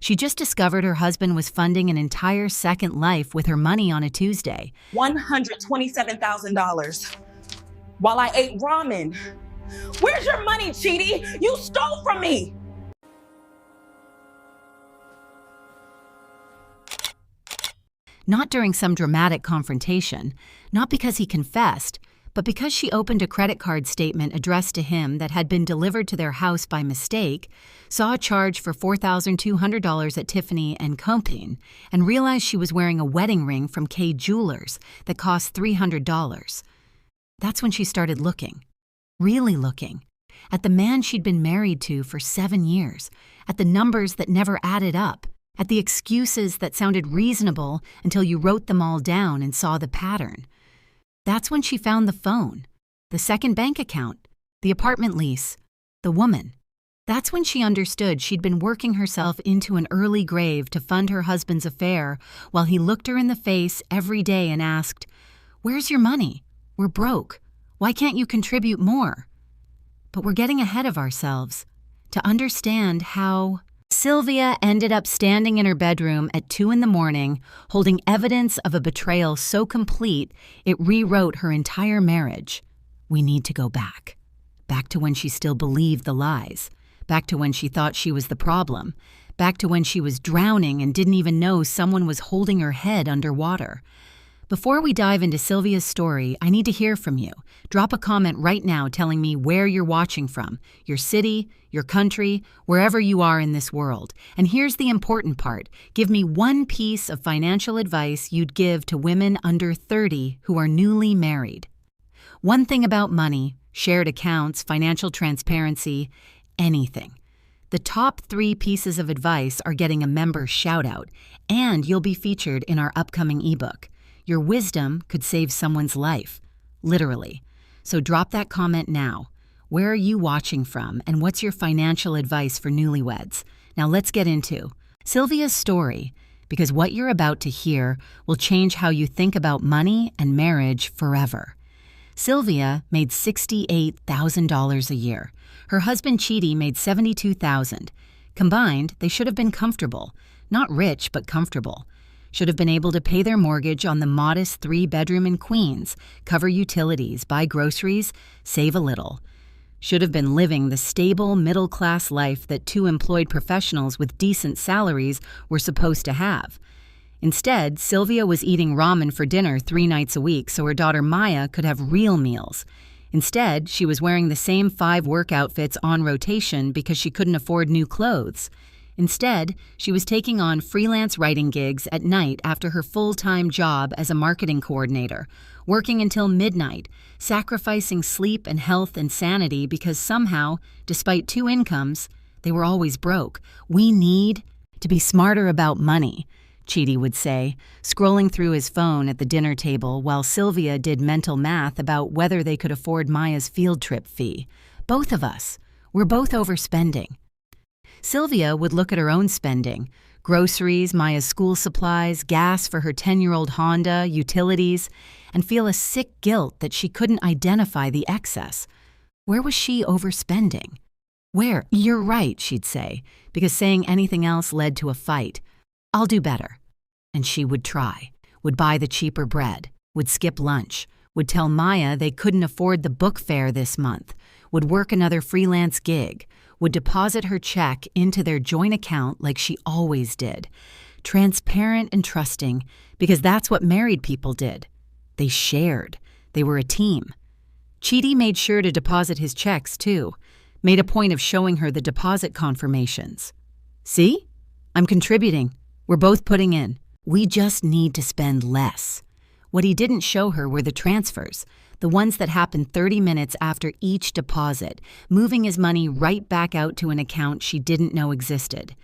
She just discovered her husband was funding an entire second life with her money on a Tuesday. $127,000 while I ate ramen. Where's your money, Chidi? You stole from me. Not during some dramatic confrontation, not because he confessed, but because she opened a credit card statement addressed to him that had been delivered to their house by mistake, saw a charge for $4,200 at Tiffany and Compton, and realized she was wearing a wedding ring from Kay Jewelers that cost $300. That's when she started looking, really looking, at the man she'd been married to for 7 years, at the numbers that never added up, at the excuses that sounded reasonable until you wrote them all down and saw the pattern. That's when she found the phone, the second bank account, the apartment lease, the woman. That's when she understood she'd been working herself into an early grave to fund her husband's affair while he looked her in the face every day and asked, "Where's your money? We're broke. Why can't you contribute more?" But we're getting ahead of ourselves. To understand how Sylvia ended up standing in her bedroom at 2 a.m, holding evidence of a betrayal so complete it rewrote her entire marriage. We need to go back. Back to when she still believed the lies. Back to when she thought she was the problem. Back to when she was drowning and didn't even know someone was holding her head underwater. Before we dive into Sylvia's story, I need to hear from you. Drop a comment right now telling me where you're watching from, your city, your country, wherever you are in this world. And here's the important part. Give me one piece of financial advice you'd give to women under 30 who are newly married. One thing about money, shared accounts, financial transparency, anything. The top 3 pieces of advice are getting a member shout-out, and you'll be featured in our upcoming ebook. Your wisdom could save someone's life, literally. So drop that comment now. Where are you watching from, and what's your financial advice for newlyweds? Now let's get into Sylvia's story, because what you're about to hear will change how you think about money and marriage forever. Sylvia made $68,000 a year. Her husband Chidi made $72,000. Combined, they should have been comfortable. Not rich, but comfortable. Should have been able to pay their mortgage on the modest 3-bedroom in Queens, cover utilities, buy groceries, save a little. Should have been living the stable, middle-class life that 2 employed professionals with decent salaries were supposed to have. Instead, Sylvia was eating ramen for dinner 3 nights a week so her daughter Maya could have real meals. Instead, she was wearing the same 5 work outfits on rotation because she couldn't afford new clothes. Instead, she was taking on freelance writing gigs at night after her full-time job as a marketing coordinator, working until midnight, sacrificing sleep and health and sanity because somehow, despite 2 incomes, they were always broke. "We need to be smarter about money," Chidi would say, scrolling through his phone at the dinner table while Sylvia did mental math about whether they could afford Maya's field trip fee. "Both of us. We're both overspending." Sylvia would look at her own spending, groceries, Maya's school supplies, gas for her 10-year-old Honda, utilities, and feel a sick guilt that she couldn't identify the excess. Where was she overspending? Where? "You're right," she'd say, because saying anything else led to a fight. "I'll do better." And she would try, would buy the cheaper bread, would skip lunch, would tell Maya they couldn't afford the book fare this month, would work another freelance gig, would deposit her check into their joint account like she always did. Transparent and trusting, because that's what married people did. They shared. They were a team. Chidi made sure to deposit his checks, too. Made a point of showing her the deposit confirmations. "See? I'm contributing. We're both putting in. We just need to spend less." What he didn't show her were the transfers, the ones that happened 30 minutes after each deposit, moving his money right back out to an account she didn't know existed.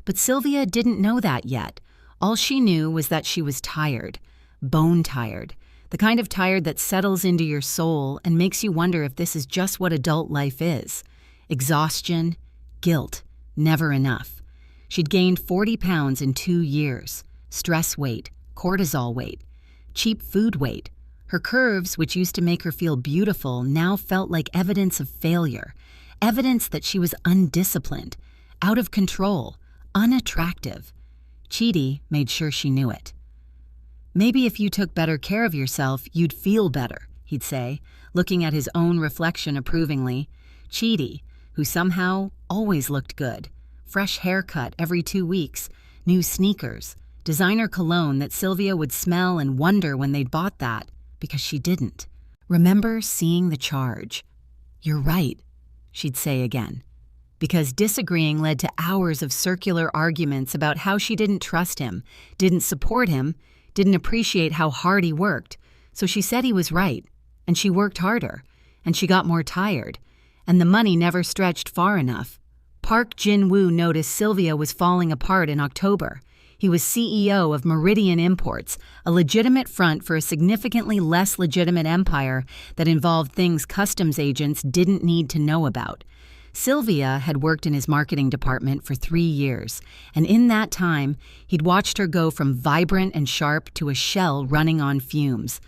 But Sylvia didn't know that yet. All she knew was that she was tired, bone tired, the kind of tired that settles into your soul and makes you wonder if this is just what adult life is. Exhaustion, guilt, never enough. She'd gained 40 pounds in 2 years, stress weight, cortisol weight, cheap food weight. Her curves, which used to make her feel beautiful, now felt like evidence of failure, evidence that she was undisciplined, out of control, unattractive. Chidi made sure she knew it. "Maybe if you took better care of yourself, you'd feel better," he'd say, looking at his own reflection approvingly. Chidi, who somehow always looked good. Fresh haircut every 2 weeks, new sneakers, designer cologne that Sylvia would smell and wonder when they'd bought that, because she didn't. "Remember seeing the charge." "You're right," she'd say again, because disagreeing led to hours of circular arguments about how she didn't trust him, didn't support him, didn't appreciate how hard he worked. So she said he was right, and she worked harder, and she got more tired, and the money never stretched far enough. Park Jin-woo noticed Sylvia was falling apart in October. He was CEO of Meridian Imports, a legitimate front for a significantly less legitimate empire that involved things customs agents didn't need to know about. Sylvia had worked in his marketing department for 3 years, and in that time, he'd watched her go from vibrant and sharp to a shell running on fumes.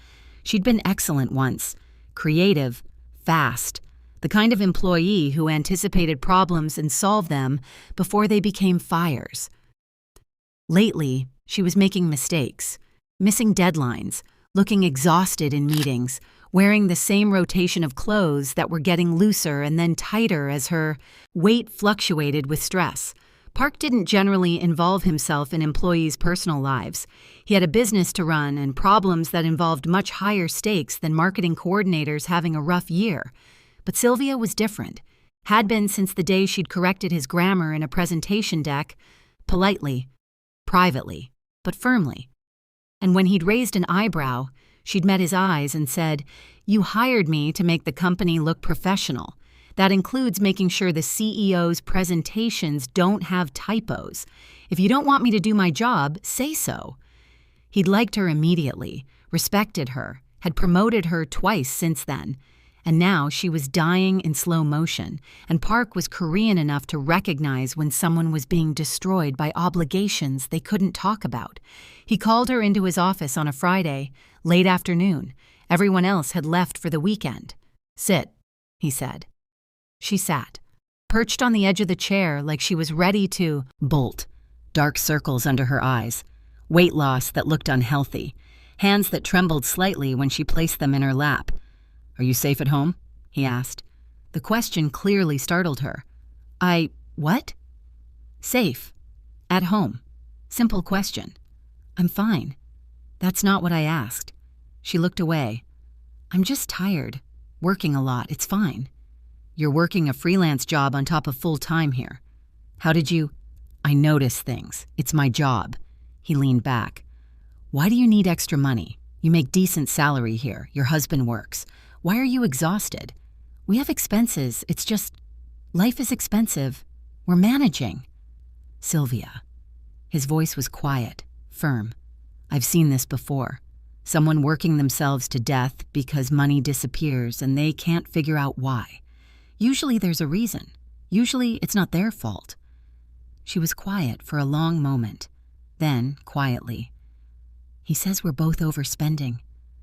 She'd been excellent once, creative, fast, the kind of employee who anticipated problems and solved them before they became fires. Lately, she was making mistakes, missing deadlines, looking exhausted in meetings, wearing the same rotation of clothes that were getting looser and then tighter as her weight fluctuated with stress. Park didn't generally involve himself in employees' personal lives. He had a business to run and problems that involved much higher stakes than marketing coordinators having a rough year. But Sylvia was different, had been since the day she'd corrected his grammar in a presentation deck, politely, privately, but firmly. And when he'd raised an eyebrow, she'd met his eyes and said, "You hired me to make the company look professional. That includes making sure the CEO's presentations don't have typos. If you don't want me to do my job, say so." He'd liked her immediately, respected her, had promoted her twice since then. And now she was dying in slow motion, and Park was Korean enough to recognize when someone was being destroyed by obligations they couldn't talk about. He called her into his office on a Friday, late afternoon. Everyone else had left for the weekend. "Sit," he said. She sat, perched on the edge of the chair like she was ready to bolt. Dark circles under her eyes, weight loss that looked unhealthy, hands that trembled slightly when she placed them in her lap. "Are you safe at home?" he asked. The question clearly startled her. What?" "Safe. At home. Simple question." "I'm fine." "That's not what I asked." She looked away. "I'm just tired. Working a lot. It's fine." "You're working a freelance job on top of full-time here. How did you—" "I notice things. It's my job." He leaned back. "Why do you need extra money? You make decent salary here. Your husband works. Why are you exhausted?" "We have expenses. It's just, life is expensive. We're managing." "Sylvia." His voice was quiet, firm. "I've seen this before. Someone working themselves to death because money disappears and they can't figure out why. Usually there's a reason. Usually it's not their fault." She was quiet for a long moment. Then, quietly, "He says we're both overspending,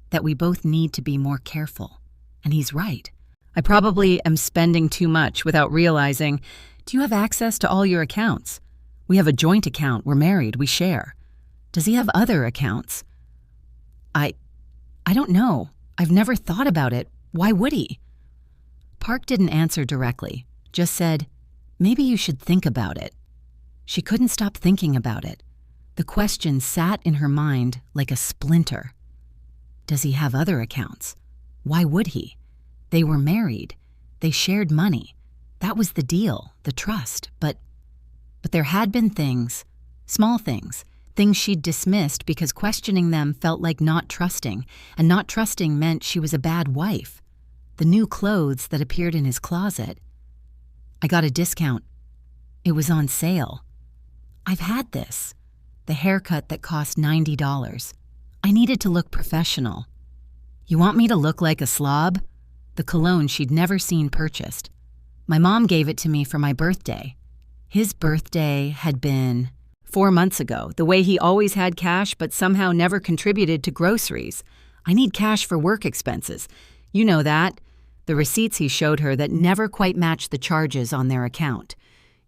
that we both need to be more careful. And he's right. I probably am spending too much without realizing. Do you have access to all your accounts? We have a joint account. We're married. We share. Does he have other accounts?" I don't know. I've never thought about it. Why would he?" Park didn't answer directly, just said, "Maybe you should think about it." She couldn't stop thinking about it. The question sat in her mind like a splinter. Does he have other accounts? Why would he? They were married. They shared money. That was the deal, the trust. But there had been things, small things she'd dismissed because questioning them felt like not trusting, and not trusting meant she was a bad wife. The new clothes that appeared in his closet. "I got a discount. It was on sale. I've had this. The haircut that cost $90. I needed to look professional." "You want me to look like a slob?" The cologne she'd never seen purchased. "My mom gave it to me for my birthday." His birthday had been 4 months ago, the way he always had cash but somehow never contributed to groceries. "I need cash for work expenses. You know that." The receipts he showed her that never quite matched the charges on their account.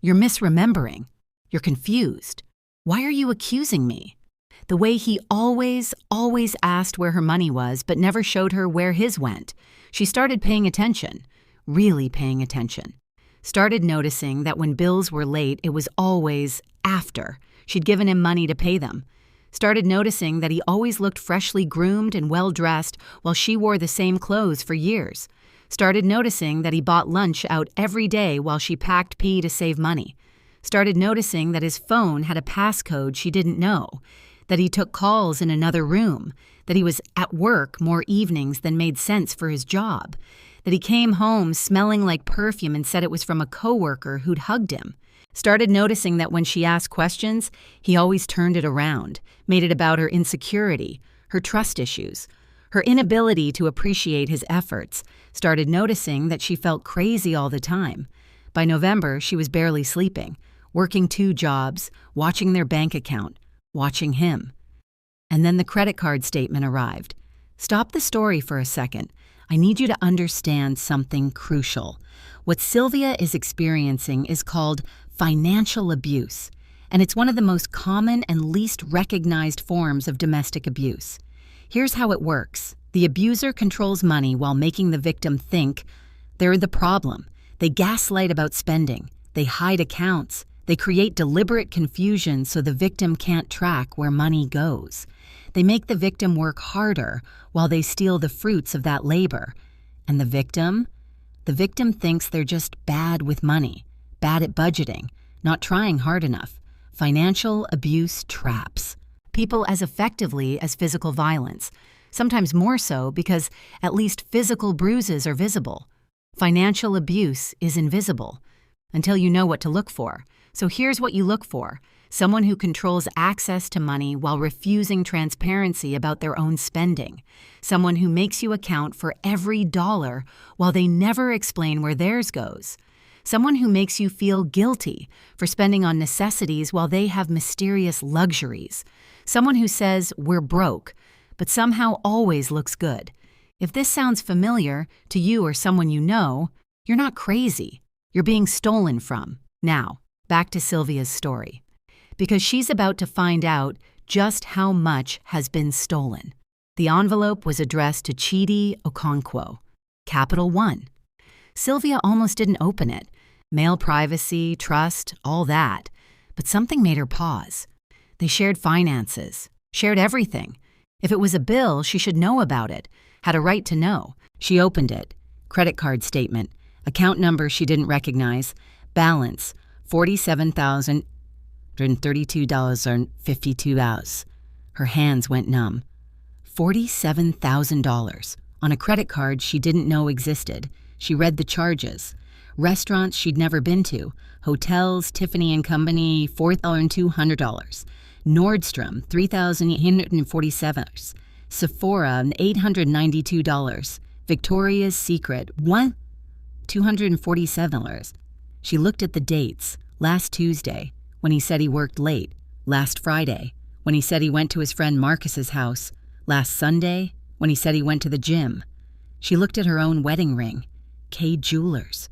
"You're misremembering." You're confused. Why are you accusing me? The way he always asked where her money was but never showed her where his went. She started paying attention, really paying attention. Started noticing that when bills were late, it was always after she'd given him money to pay them. Started noticing that he always looked freshly groomed and well-dressed while she wore the same clothes for years. Started noticing that he bought lunch out every day while she packed pee to save money. Started noticing that his phone had a passcode she didn't know, that he took calls in another room, that he was at work more evenings than made sense for his job, that he came home smelling like perfume and said it was from a coworker who'd hugged him. Started noticing that when she asked questions, he always turned it around, made it about her insecurity, her trust issues, her inability to appreciate his efforts. Started noticing that she felt crazy all the time. By November, she was barely sleeping, working 2 jobs, watching their bank account, watching him. And then the credit card statement arrived. Stop the story for a second. I need you to understand something crucial. What Sylvia is experiencing is called financial abuse, and it's one of the most common and least recognized forms of domestic abuse. Here's how it works. The abuser controls money while making the victim think they're the problem. They gaslight about spending. They hide accounts. They create deliberate confusion so the victim can't track where money goes. They make the victim work harder while they steal the fruits of that labor. And the victim? The victim thinks they're just bad with money, bad at budgeting, not trying hard enough. Financial abuse traps people as effectively as physical violence, sometimes more so because at least physical bruises are visible. Financial abuse is invisible until you know what to look for. So here's what you look for. Someone who controls access to money while refusing transparency about their own spending. Someone who makes you account for every dollar while they never explain where theirs goes. Someone who makes you feel guilty for spending on necessities while they have mysterious luxuries. Someone who says, we're broke, but somehow always looks good. If this sounds familiar to you or someone you know, you're not crazy. You're being stolen from. Now, back to Sylvia's story. Because she's about to find out just how much has been stolen. The envelope was addressed to Chidi Okonkwo, Capital One. Sylvia almost didn't open it. Mail privacy, trust, all that. But something made her pause. They shared finances, shared everything. If it was a bill, she should know about it, had a right to know. She opened it. Credit card statement, account number she didn't recognize, balance, $47,032.52. Her hands went numb. $47,000 on a credit card she didn't know existed. She read the charges. Restaurants she'd never been to. Hotels, Tiffany and Company, $4,200. Nordstrom, $3,847. Sephora, $892. Victoria's Secret, $247. She looked at the dates. Last Tuesday, when he said he worked late. Last Friday, when he said he went to his friend Marcus's house. Last Sunday, when he said he went to the gym. She looked at her own wedding ring. K Jewelers,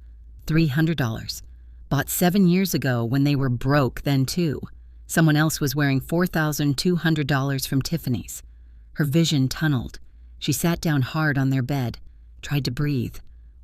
$300. Bought 7 years ago when they were broke then too. Someone else was wearing $4,200 from Tiffany's. Her vision tunneled. She sat down hard on their bed, tried to breathe.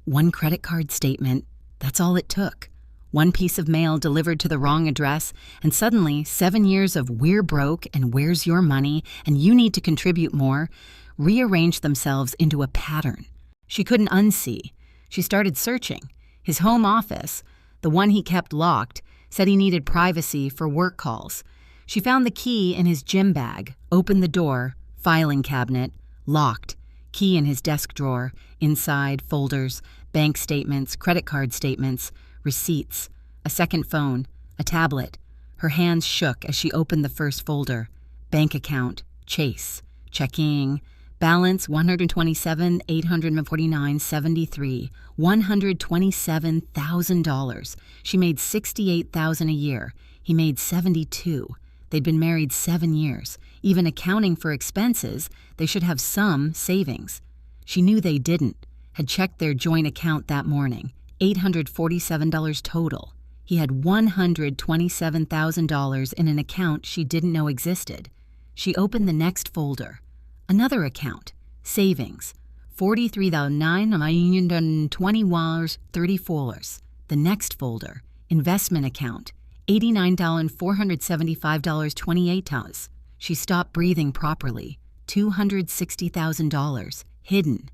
One credit card statement, that's all it took. One piece of mail delivered to the wrong address, and suddenly 7 years of we're broke and where's your money and you need to contribute more rearranged themselves into a pattern. She couldn't unsee. She started searching. His home office, the one he kept locked, said he needed privacy for work calls. She found the key in his gym bag, opened the door, filing cabinet, locked, key in his desk drawer, inside, folders, bank statements, credit card statements, receipts, a second phone, a tablet. Her hands shook as she opened the first folder. Bank account, Chase, checking, balance $127,849.73, $127,000. She made $68,000 a year. He made $72,000. They'd been married 7 years. Even accounting for expenses, they should have some savings. She knew they didn't. Had checked their joint account that morning. $847 total. He had $127,000 in an account she didn't know existed. She opened the next folder. Another account, savings, $43,920.34. The next folder, investment account, $89,475.28. She stopped breathing properly. $260,000 hidden,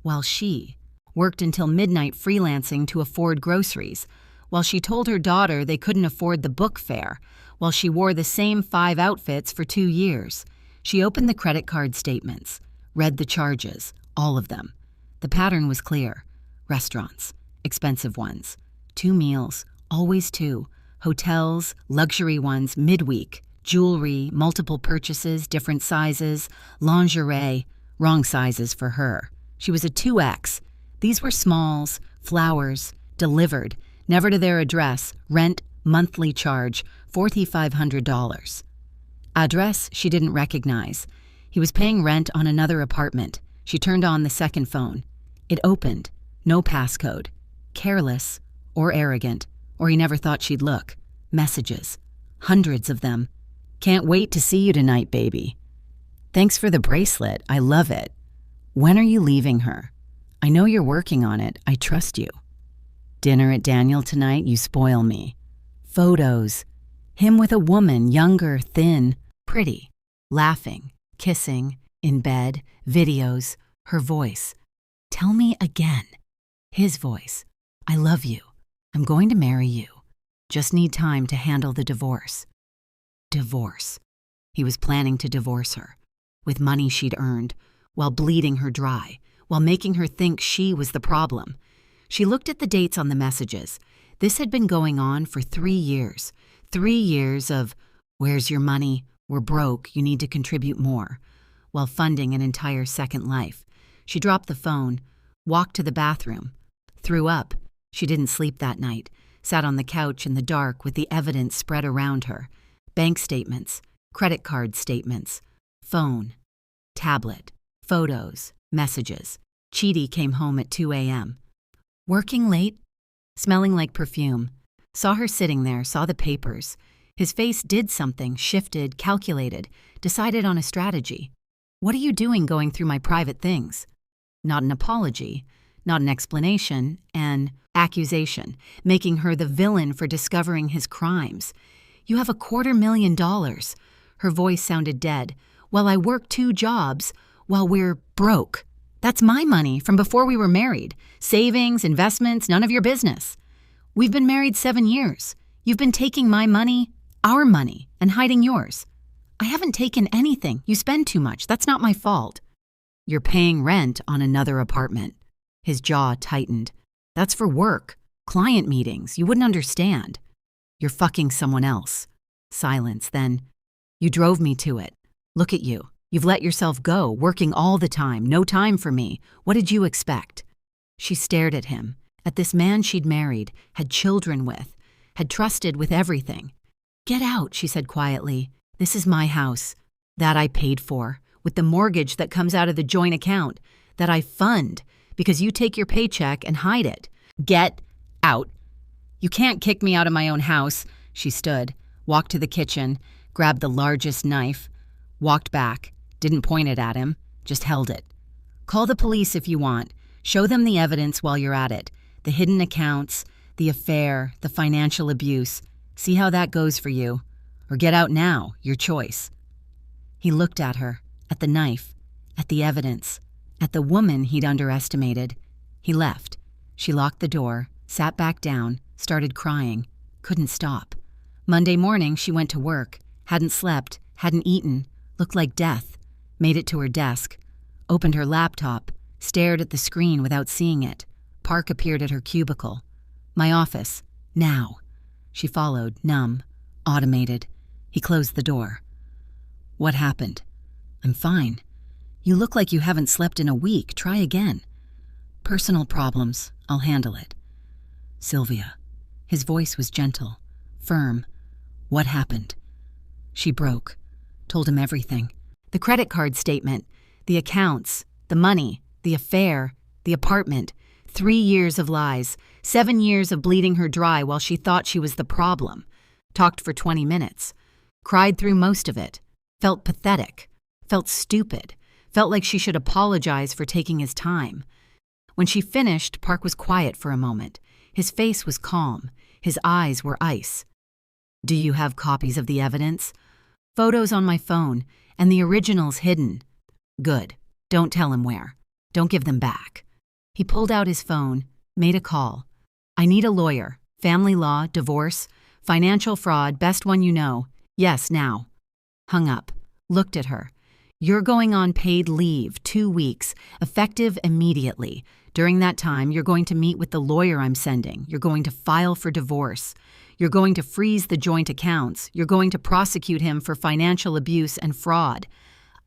while she worked until midnight freelancing to afford groceries, while she told her daughter they couldn't afford the book fare, while she wore the same 5 outfits for 2 years. She opened the credit card statements, read the charges, all of them. The pattern was clear. Restaurants, expensive ones, 2 meals, always 2, hotels, luxury ones, midweek, jewelry, multiple purchases, different sizes, lingerie, wrong sizes for her. She was a 2X. These were smalls, flowers, delivered, never to their address, rent, monthly charge, $4,500. Address she didn't recognize. He was paying rent on another apartment. She turned on the second phone. It opened. No passcode. Careless or arrogant, or he never thought she'd look. Messages. Hundreds of them. Can't wait to see you tonight, baby. Thanks for the bracelet. I love it. When are you leaving her? I know you're working on it. I trust you. Dinner at Daniel tonight, you spoil me. Photos. Him with a woman, younger, thin, pretty. Laughing, kissing, in bed, videos, her voice. Tell me again. His voice. I love you. I'm going to marry you. Just need time to handle the divorce. Divorce. He was planning to divorce her, with money she'd earned, while bleeding her dry, while making her think she was the problem. She looked at the dates on the messages. This had been going on for 3 years. 3 years of, where's your money? We're broke. You need to contribute more. While funding an entire second life. She dropped the phone, walked to the bathroom, threw up. She didn't sleep that night, sat on the couch in the dark with the evidence spread around her. Bank statements, credit card statements, phone, tablet, photos, messages. Chidi came home at 2 a.m. Working late? Smelling like perfume. Saw her sitting there, saw the papers. His face did something, shifted, calculated, decided on a strategy. What are you doing going through my private things? Not an apology, not an explanation, an accusation, making her the villain for discovering his crimes. You have $250,000. Her voice sounded dead. Well, I work 2 jobs while we're broke. That's my money from before we were married. Savings, investments, none of your business. We've been married 7 years. You've been taking my money, our money, and hiding yours. I haven't taken anything. You spend too much. That's not my fault. You're paying rent on another apartment. His jaw tightened. That's for work, client meetings. You wouldn't understand. You're fucking someone else. Silence, then. You drove me to it. Look at you. You've let yourself go, working all the time, no time for me. What did you expect? She stared at him, at this man she'd married, had children with, had trusted with everything. Get out, she said quietly. This is my house. That I paid for, with the mortgage that comes out of the joint account, that I fund, because you take your paycheck and hide it. Get out. You can't kick me out of my own house. She stood, walked to the kitchen, grabbed the largest knife, walked back, didn't point it at him, just held it. Call the police if you want. Show them the evidence while you're at it. The hidden accounts, the affair, the financial abuse. See how that goes for you. Or get out now, your choice. He looked at her, at the knife, at the evidence, at the woman he'd underestimated. He left. She locked the door, sat back down, started crying, couldn't stop. Monday morning, she went to work, hadn't slept, hadn't eaten, looked like death, made it to her desk, opened her laptop, stared at the screen without seeing it. Park appeared at her cubicle. My office, now. She followed, numb, automated. He closed the door. What happened? I'm fine. You look like you haven't slept in a week. Try again. Personal problems. I'll handle it. Sylvia. His voice was gentle, firm. What happened? She broke. Told him everything. The credit card statement, the accounts, the money, the affair, the apartment. 3 years of lies, 7 years of bleeding her dry while she thought she was the problem. Talked for 20 minutes. Cried through most of it. Felt pathetic. Felt stupid. Felt like she should apologize for taking his time. When she finished, Park was quiet for a moment. His face was calm. His eyes were ice. "Do you have copies of the evidence?" "Photos on my phone, and the originals hidden." "Good. Don't tell him where. Don't give them back." He pulled out his phone, made a call. "I need a lawyer. Family law, divorce, financial fraud, best one you know. Yes, now." Hung up. Looked at her. "You're going on paid leave, 2 weeks, effective immediately. During that time, you're going to meet with the lawyer I'm sending. You're going to file for divorce. You're going to freeze the joint accounts. You're going to prosecute him for financial abuse and fraud."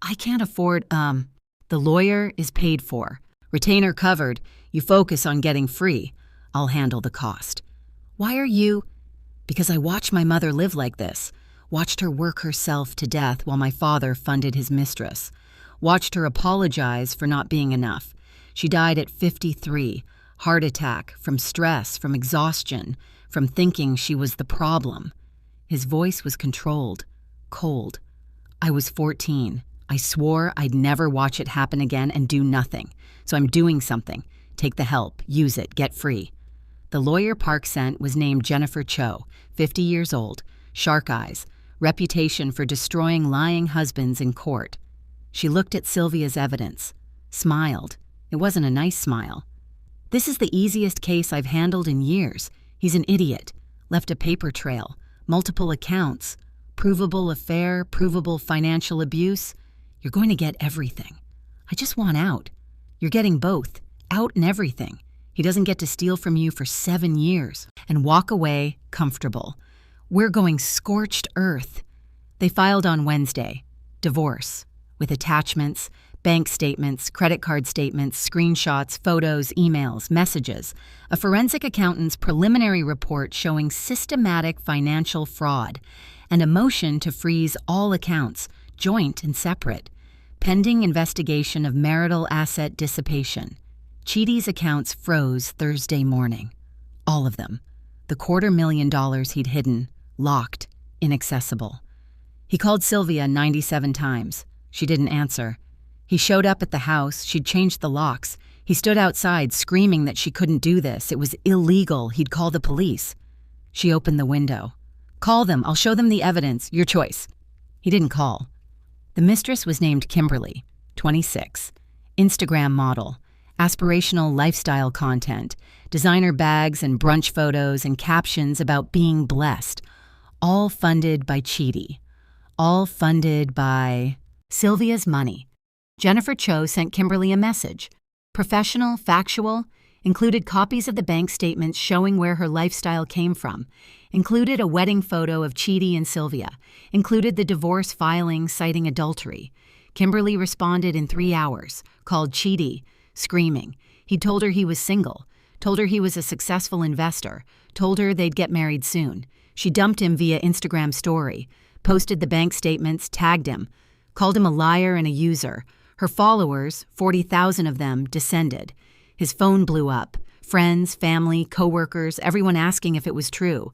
"I can't afford, The lawyer is paid for. Retainer covered. You focus on getting free. I'll handle the cost." "Why are you—" "Because I watched my mother live like this. Watched her work herself to death while my father funded his mistress. Watched her apologize for not being enough. She died at 53. Heart attack, from stress, from exhaustion, from thinking she was the problem." His voice was controlled, cold. "I was 14. I swore I'd never watch it happen again and do nothing. So I'm doing something. Take the help, use it, get free." The lawyer Park sent was named Jennifer Cho, 50 years old, shark eyes, reputation for destroying lying husbands in court. She looked at Sylvia's evidence, smiled. It wasn't a nice smile. "This is the easiest case I've handled in years. He's an idiot. Left a paper trail, multiple accounts, provable affair, provable financial abuse. You're going to get everything. I just want out. You're getting both, out and everything. He doesn't get to steal from you for 7 years and walk away comfortable. We're going scorched earth." They filed on Wednesday. Divorce. With attachments, bank statements, credit card statements, screenshots, photos, emails, messages. A forensic accountant's preliminary report showing systematic financial fraud. And a motion to freeze all accounts, joint and separate. Pending investigation of marital asset dissipation. Chidi's accounts froze Thursday morning. All of them. The $250,000 he'd hidden. Locked, inaccessible. He called Sylvia 97 times. She didn't answer. He showed up at the house. She'd changed the locks. He stood outside screaming that she couldn't do this. It was illegal. He'd call the police. She opened the window. "Call them. I'll show them the evidence. Your choice." He didn't call. The mistress was named Kimberly, 26, Instagram model, aspirational lifestyle content, designer bags and brunch photos and captions about being blessed. All funded by Chidi. All funded by Sylvia's money. Jennifer Cho sent Kimberly a message. Professional, factual, included copies of the bank statements showing where her lifestyle came from, included a wedding photo of Chidi and Sylvia, included the divorce filing citing adultery. Kimberly responded in 3 hours, called Chidi, screaming. He told her he was single, told her he was a successful investor, told her they'd get married soon. She dumped him via Instagram story, posted the bank statements, tagged him, called him a liar and a user. Her followers, 40,000 of them, descended. His phone blew up. Friends, family, coworkers, everyone asking if it was true.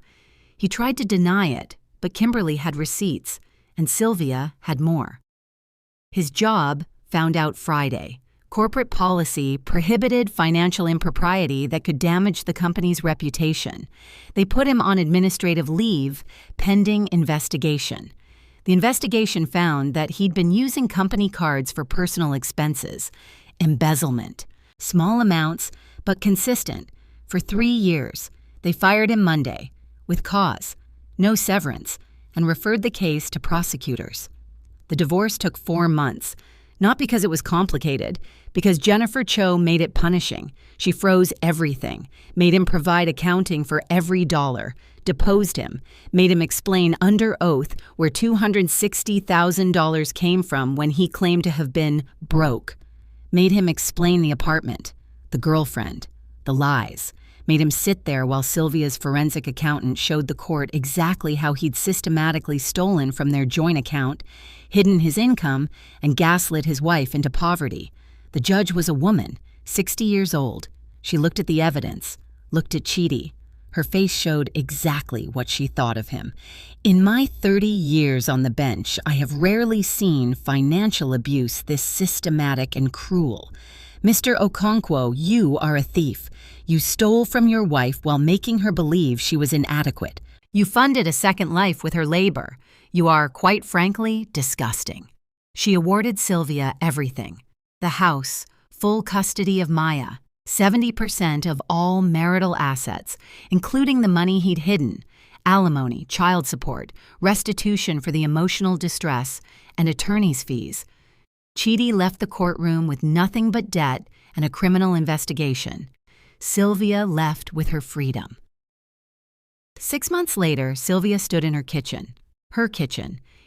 He tried to deny it, but Kimberly had receipts, and Sylvia had more. His job found out Friday. Corporate policy prohibited financial impropriety that could damage the company's reputation. They put him on administrative leave pending investigation. The investigation found that he'd been using company cards for personal expenses, embezzlement, small amounts, but consistent, for 3 years. They fired him Monday, with cause, no severance, and referred the case to prosecutors. The divorce took 4 months, not because it was complicated, because Jennifer Cho made it punishing. She froze everything, made him provide accounting for every dollar, deposed him, made him explain under oath where $260,000 came from when he claimed to have been broke, made him explain the apartment, the girlfriend, the lies, made him sit there while Sylvia's forensic accountant showed the court exactly how he'd systematically stolen from their joint account, hidden his income, and gaslit his wife into poverty. The judge was a woman, 60 years old. She looked at the evidence, looked at Chidi. Her face showed exactly what she thought of him. In my 30 years on the bench, I have rarely seen financial abuse this systematic and cruel. Mr. Okonkwo, you are a thief. You stole from your wife while making her believe she was inadequate. You funded a second life with her labor. You are, quite frankly, disgusting. She awarded Sylvia everything. The house, full custody of Maya, 70% of all marital assets, including the money he'd hidden, alimony, child support, restitution for the emotional distress, and attorney's fees. Chidi left the courtroom with nothing but debt and a criminal investigation. Sylvia left with her freedom. 6 months later, Sylvia stood in her kitchen,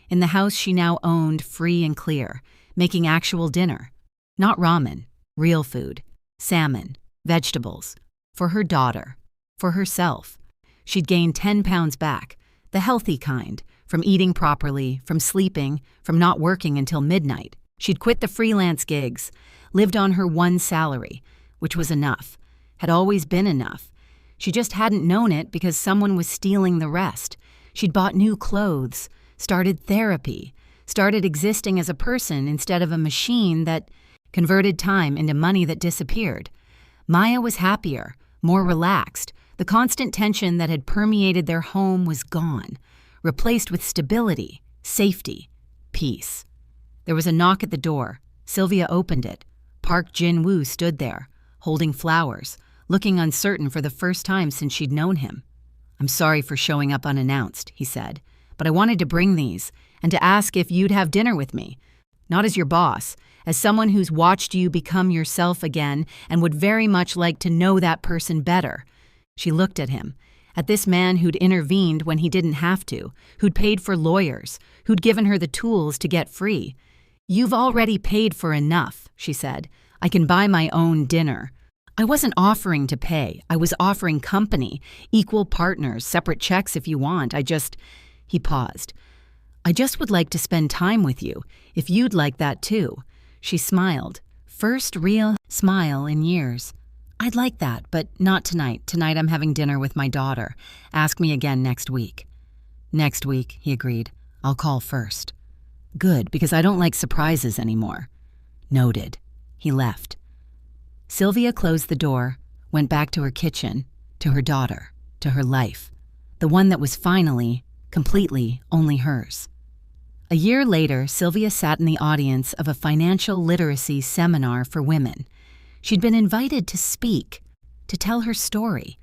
in the house she now owned free and clear, making actual dinner. Not ramen, real food, salmon, vegetables, for her daughter, for herself. She'd gained 10 pounds back, the healthy kind, from eating properly, from sleeping, from not working until midnight. She'd quit the freelance gigs, lived on her one salary, which was enough, had always been enough. She just hadn't known it because someone was stealing the rest. She'd bought new clothes, started therapy, started existing as a person instead of a machine that converted time into money that disappeared. Maya was happier, more relaxed. The constant tension that had permeated their home was gone, replaced with stability, safety, peace. There was a knock at the door. Sylvia opened it. Park Jin-woo stood there, holding flowers, looking uncertain for the first time since she'd known him. "I'm sorry for showing up unannounced," he said, "but I wanted to bring these and to ask if you'd have dinner with me. Not as your boss, as someone who's watched you become yourself again and would very much like to know that person better." She looked at him, at this man who'd intervened when he didn't have to, who'd paid for lawyers, who'd given her the tools to get free. "You've already paid for enough," she said. "I can buy my own dinner." "I wasn't offering to pay. I was offering company, equal partners, separate checks if you want. He paused. "I just would like to spend time with you, if you'd like that too." She smiled. First real smile in years. "I'd like that, but not tonight. Tonight I'm having dinner with my daughter. Ask me again next week." "Next week," he agreed. "I'll call first." "Good, because I don't like surprises anymore." "Noted." He left. Sylvia closed the door, went back to her kitchen, to her daughter, to her life, the one that was finally, completely only hers. A year later, Sylvia sat in the audience of a financial literacy seminar for women. She'd been invited to speak, to tell her story.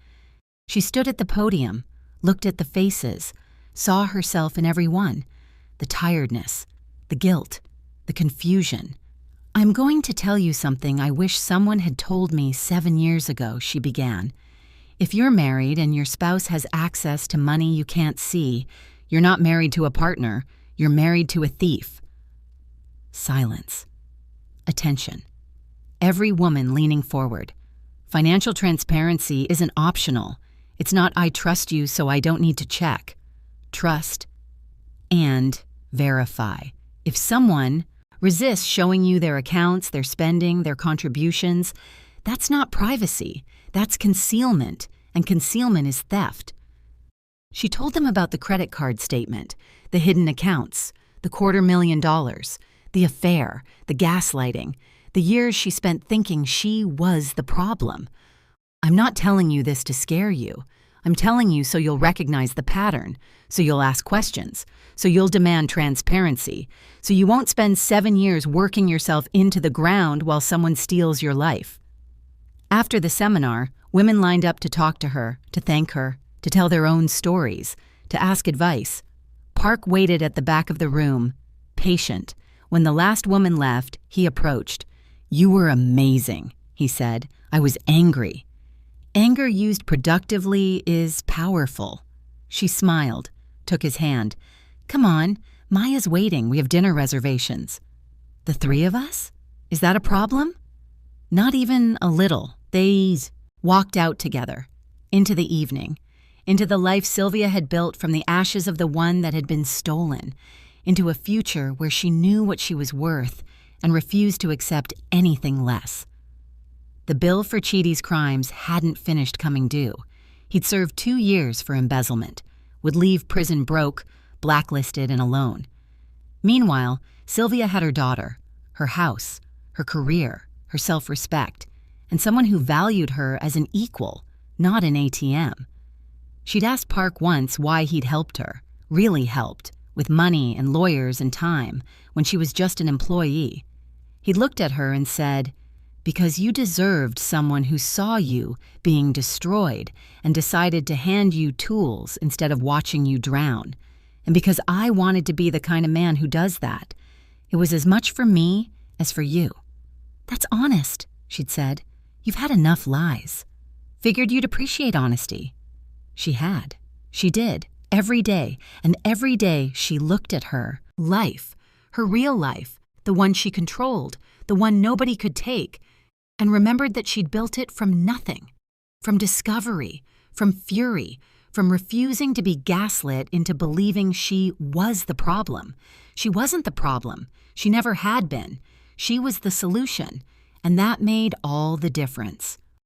She stood at the podium, looked at the faces, saw herself in every one, the tiredness, the guilt, the confusion. "I'm going to tell you something I wish someone had told me 7 years ago," she began. "If you're married and your spouse has access to money you can't see, you're not married to a partner, you're married to a thief." Silence. Attention. Every woman leaning forward. Financial transparency isn't optional. It's not "I trust you so I don't need to check." Trust and verify. If someone resists showing you their accounts, their spending, their contributions, that's not privacy. That's concealment, and concealment is theft. She told them about the credit card statement, the hidden accounts, the $250,000, the affair, the gaslighting, the years she spent thinking she was the problem. "I'm not telling you this to scare you. I'm telling you so you'll recognize the pattern, so you'll ask questions, so you'll demand transparency, so you won't spend 7 years working yourself into the ground while someone steals your life." After the seminar, women lined up to talk to her, to thank her, to tell their own stories, to ask advice. Park waited at the back of the room, patient. When the last woman left, he approached. "You were amazing," he said. "I was angry." Anger used productively is powerful. She smiled, took his hand. "Come on, Maya's waiting. We have dinner reservations." "The 3 of us? Is that a problem?" Not even a little. They walked out together, into the evening, into the life Sylvia had built from the ashes of the one that had been stolen, into a future where she knew what she was worth and refused to accept anything less. The bill for Chidi's crimes hadn't finished coming due. He'd served 2 years for embezzlement, would leave prison broke, blacklisted, and alone. Meanwhile, Sylvia had her daughter, her house, her career, her self-respect, and someone who valued her as an equal, not an ATM. She'd asked Park once why he'd helped her, really helped, with money and lawyers and time, when she was just an employee. He'd looked at her and said, "Because you deserved someone who saw you being destroyed and decided to hand you tools instead of watching you drown. And because I wanted to be the kind of man who does that. It was as much for me as for you." "That's honest," she'd said. "You've had enough lies." "Figured you'd appreciate honesty." She had. She did. Every day. And every day she looked at her life, her real life, the one she controlled, the one nobody could take, and remembered that she'd built it from nothing, from discovery, from fury, from refusing to be gaslit into believing she was the problem. She wasn't the problem. She never had been. She was the solution, and that made all the difference.